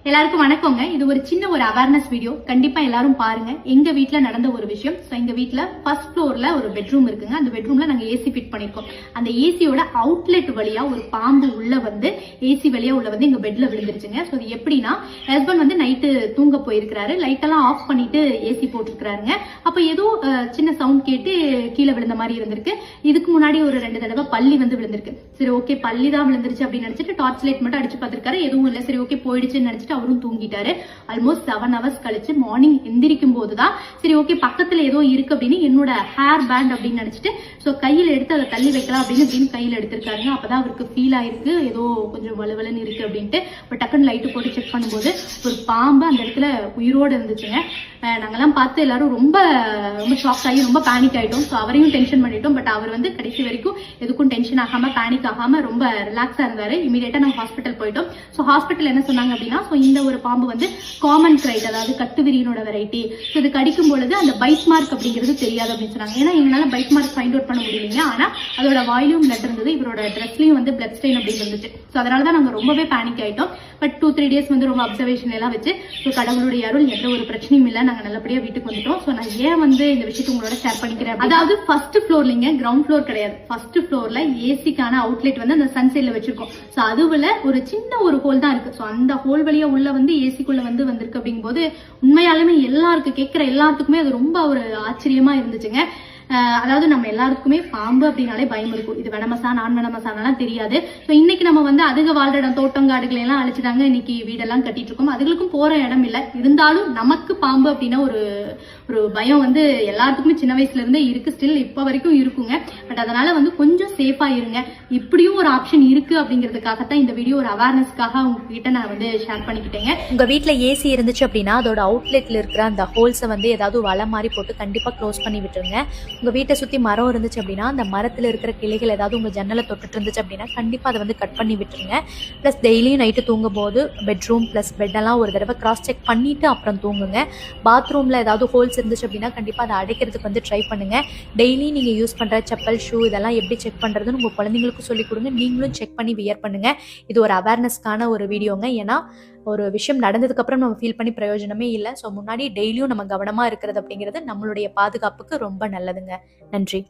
எல்லாருக்கும் வணக்கங்க. இது ஒரு சின்ன ஒரு அவேர்னஸ் வீடியோ. கண்டிப்பா எல்லாரும் பாருங்க. எங்க வீட்ல நடந்த ஒரு விஷயம். எங்க வீட்ல ஃபர்ஸ்ட் ஃப்ளோர்ல ஒரு பெட்ரூம் இருக்குங்க. அந்த பெட்ரூம்ல நாங்க ஏசி ஃபிட் பண்ணிருக்கோம். அந்த ஏசியோட அவுட்லெட் வழியா ஒரு பாம்பு உள்ள வந்து ஏசி வழியா உள்ள வந்து எங்க பெட்ல விழுந்துருச்சுங்க. ஸோ அது எப்படின்னா, ஹஸ்பண்ட் வந்து நைட்டு தூங்க போயிருக்கிறாரு. லைட் எல்லாம் ஆஃப் பண்ணிட்டு ஏசி போட்டிருக்கிறாருங்க. அப்ப ஏதோ சின்ன சவுண்ட் கேட்டு கீழே விழுந்த மாதிரி இருந்திருக்கு. இதுக்கு முன்னாடி ஒரு 2 தடவை பள்ளி வந்து விழுந்திருக்கு. சரி ஓகே, பள்ளி தான் விழுந்துருச்சு அப்படின்னு நினைச்சிட்டு டார்ச் லைட் மட்டும் அடிச்சு பார்த்திருக்காரு. எதுவும் இல்லை, சரி ஓகே போயிடுச்சுன்னு நினைச்சிட்டு அவரும் தூங்கிட்டாரு. ஆல்மோஸ்ட் 7 hours கழிச்சு மார்னிங் எந்திரிக்கும் போதுதான் சரி ஓகே பக்கத்துல ஏதோ இருக்கு அப்படின்னு என்னோட ஹேர் பேண்ட் அப்படின்னு நினைச்சிட்டு சோ கையில எடுத்து அதை தள்ளி வைக்கலாம் அப்படின்னு கையில எடுத்திருக்காருங்க. அப்பதான் அவருக்கு ஃபீல் ஆயிருக்கு ஏதோ கொஞ்சம் வலுவலுன்னு இருக்கு அப்படின்ட்டு. பட் டக்குன்னு லைட்டு போட்டு செக் பண்ணும்போது ஒரு பாம்பு அந்த இடத்துல உயிரோடு இருந்துச்சுங்க. நாங்கெல்லாம் பார்த்து எல்லாரும் ரொம்ப ரொம்ப ஷாக் ஆகி ரொம்ப பேனிக் ஆயிட்டோம். ஸோ அவரையும் டென்ஷன் பண்ணிட்டோம். பட் அவர் வந்து கடைசி வரைக்கும் எதுக்கும் டென்ஷன் ஆகாம பேனிக் ஆகாம ரொம்ப ரிலாக்ஸா இருந்தாரு. இமீடியட்டா நாங்கள் ஹாஸ்பிட்டல் போயிட்டோம். ஸோ ஹாஸ்பிட்டல் என்ன சொன்னாங்க அப்படின்னா, ஸோ இந்த ஒரு பாம்பு வந்து காமன் கிரைட், அதாவது கட்டுவிரியினோட வெரைட்டி. ஸோ இது கடிக்கும் பொழுது அந்த பைட் மார்க் அப்படிங்கிறது தெரியாது அப்படின்னு சொன்னாங்க. ஏன்னா எங்களால பைட் மார்க் ஃபைண்ட் அவுட் பண்ண முடியலைங்க. ஆனா அதோட வாயிலும் பிளட் இருந்தது, இவரோட ட்ரெஸ்லயும் வந்து பிளட் ஸ்டெயின் அப்படி இருந்துச்சு. ஸோ அதனாலதான் நாங்க ரொம்பவே பேனிக் ஆயிட்டோம். பட் 2-3 days வந்து ரொம்ப அப்சர்வேஷன் எல்லாம் வச்சு ஸோ கடவுளுடைய அருள் எந்த ஒரு பிரச்சனையும் இல்லை, நாங்க நல்லபடியா வீட்டுக்கு வந்துட்டோம். ஸோ நான் ஏன் வந்து இந்த விஷயத்தை உங்களோட ஷேர் பண்ணிக்கிறேன், அதாவது ஃபர்ஸ்ட் ஃப்ளோர்லிங்க, கிரவுண்ட் ஃப்ளோர் கிடையாது. ஃபர்ஸ்ட் ஃப்ளோர்ல ஏசிக்கான அவுட்லெட் வந்து அந்த சன்சைட்ல வச்சிருக்கோம். ஸோ அதுல ஒரு சின்ன ஒரு ஹோல் தான் இருக்கு. ஸோ அந்த ஹோல் வழியா உள்ள வந்து ஏசிக்குள்ள வந்து வந்திருக்கு அப்படிங்கும் போது உண்மையாலுமே எல்லாருக்கும் கேட்கிற எல்லாத்துக்குமே அது ரொம்ப ஒரு ஆச்சரியமா இருந்துச்சுங்க. அதாவது நம்ம எல்லாருக்குமே பாம்பு அப்படின்னாலே பயம் இருக்கும். இது வெனமசா நான் வெனமசானலாம் தெரியாது. ஸோ இன்னைக்கு நம்ம வந்து அதுக வாழ்ற இடம் தோட்டங்காடுகளை எல்லாம் அழிச்சுட்டாங்க. இன்னைக்கு வீடெல்லாம் கட்டிட்டு இருக்கோம். அதுகளுக்கும் போற இடம் இல்லை. இருந்தாலும் நமக்கு பாம்பு அப்படின்னா ஒரு பயம் வந்து எல்லாத்துக்குமே சின்ன வயசுல இருந்தே இருக்கு. ஸ்டில் இப்ப வரைக்கும் இருக்குங்க. பட் அதனால வந்து கொஞ்சம் சேஃபா இருங்க. இப்படியும் ஒரு ஆப்ஷன் இருக்கு அப்படிங்கிறதுக்காகத்தான் இந்த வீடியோ ஒரு அவேர்னஸ்க்காக உங்ககிட்ட நான் வந்து ஷேர் பண்ணிக்கிட்டேங்க. உங்க வீட்டுல ஏசி இருந்துச்சு அப்படின்னா அதோட அவுட்லெட்ல இருக்கிற அந்த ஹோல்ஸை வந்து ஏதாவது வலை மாதிரி போட்டு கண்டிப்பா க்ளோஸ் பண்ணி விட்டுருங்க. உங்க வீட்டை சுத்தி மரம் இருந்துச்சு அப்படின்னா அந்த மரத்துல இருக்கிற கிளைகள் ஏதாவது உங்க ஜன்னலை தொட்டுட்டு இருந்துச்சு அப்படின்னா கண்டிப்பா அதை வந்து கட் பண்ணி விட்டுருங்க. பிளஸ் டெய்லியும் நைட்டு தூங்கும் போது பெட்ரூம் பிளஸ் பெட்டெல்லாம் ஒரு தடவை கிராஸ் செக் பண்ணிட்டு அப்புறம் தூங்குங்க. பாத்ரூம்ல ஏதாவது ஹோல்ஸ் இருந்துச்சு அப்படின்னா கண்டிப்பா அதை அடைக்கிறதுக்கு வந்து ட்ரை பண்ணுங்க. டெய்லி நீங்க யூஸ் பண்ற செப்பல், ஷூ இதெல்லாம் எப்படி செக் பண்றதுன்னு உங்க குழந்தைங்களுக்கும் சொல்லிக் கொடுங்க. நீங்களும் செக் பண்ணி வியர் பண்ணுங்க. இது ஒரு அவேர்னஸ்க்கான ஒரு வீடியோங்க. ஏன்னா ஒரு விஷயம் நடந்ததுக்கு அப்புறம் நம்ம ஃபீல் பண்ணி பிரயோஜனமே இல்லை. ஸோ முன்னாடி டெய்லியும் நம்ம கவனமா இருக்கிறது அப்படிங்கிறது நம்மளுடைய பாதுகாப்புக்கு ரொம்ப நல்லதுங்க. நன்றி.